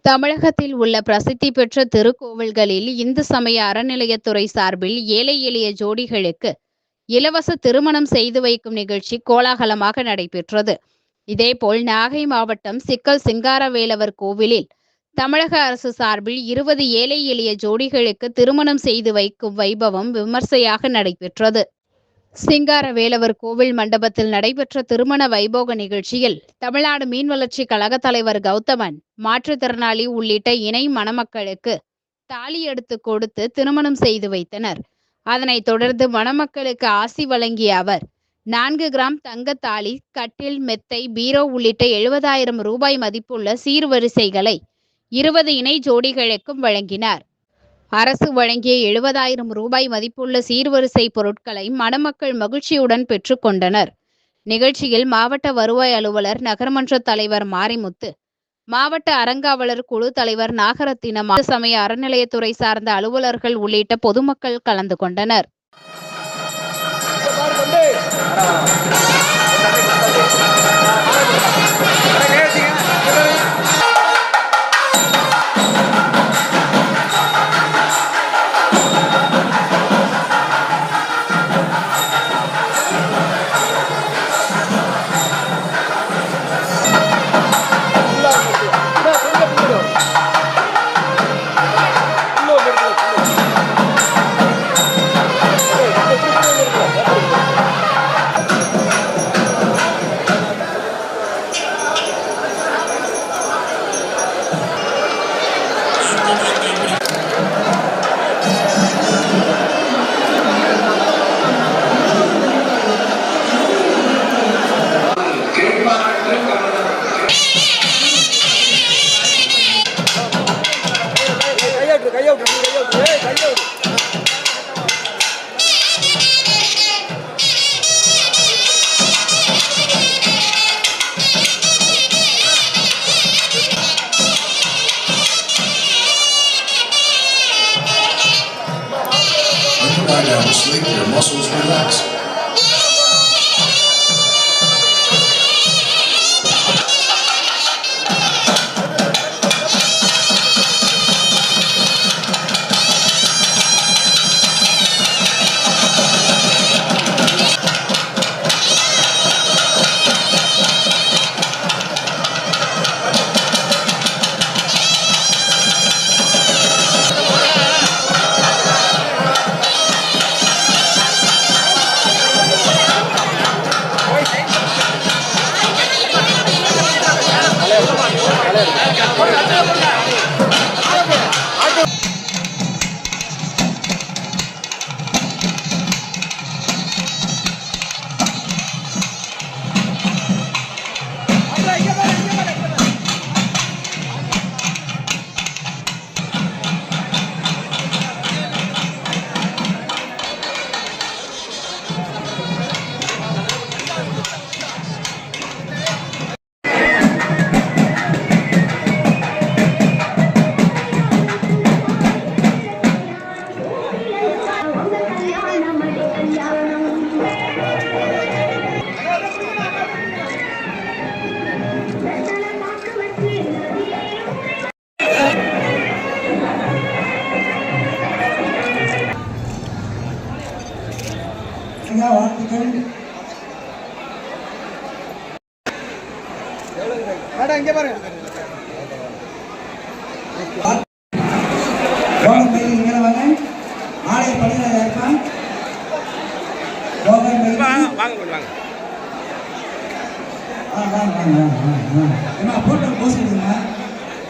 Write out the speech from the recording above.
தமிழகத்தில் உள்ள பிரசித்தி பெற்ற திருக்கோவில்களில் இந்து சமய அறநிலையத்துறை சார்பில் ஏழை எளிய ஜோடிகளுக்கு இலவச திருமணம் செய்து வைக்கும் நிகழ்ச்சி கோலாகலமாக நடைபெற்றது. இதேபோல் நாகை மாவட்டம் சிக்கல் சிங்காரவேலவர் கோவிலில் தமிழக அரசு சார்பில் 20 ஏழை எளிய ஜோடிகளுக்கு திருமணம் செய்து வைக்கும் வைபவம் விமர்சையாக நடைபெற்றது. சிங்காரவேலவர் கோவில் மண்டபத்தில் நடைபெற்ற திருமண வைபோக நிகழ்ச்சியில் தமிழ்நாடு மீன் வளர்ச்சி கழக தலைவர் கௌதமன், மாற்றுத்திறனாளி உள்ளிட்ட இணை மணமக்களுக்கு தாலி எடுத்து கொடுத்து திருமணம் செய்து வைத்தனர். அதனைத் தொடர்ந்து மணமக்களுக்கு ஆசி வழங்கிய அவர் 4 கிராம் தங்க தாலி, கட்டில், மெத்தை, பீரோ உள்ளிட்ட 70,000 ரூபாய் மதிப்புள்ள சீர்வரிசைகளை 20 இணை ஜோடிகளுக்கும் வழங்கினார். அரசு வழங்கிய 70,000 ரூபாய் மதிப்புள்ள சீர்வரிசை பொருட்களை மணமக்கள் மகிழ்ச்சியுடன் பெற்றுக் கொண்டனர். நிகழ்ச்சியில் மாவட்ட வருவாய் அலுவலர், நகர்மன்ற தலைவர் மாரிமுத்து, மாவட்ட அறங்காவலர் குழு தலைவர் நாகரத்தினம், சமய அறநிலையத்துறை சார்ந்த அலுவலர்கள் உள்ளிட்ட பொதுமக்கள் கலந்து கொண்டனர். Lie down to sleep, your muscles relax. இங்க பாருங்க. Photo post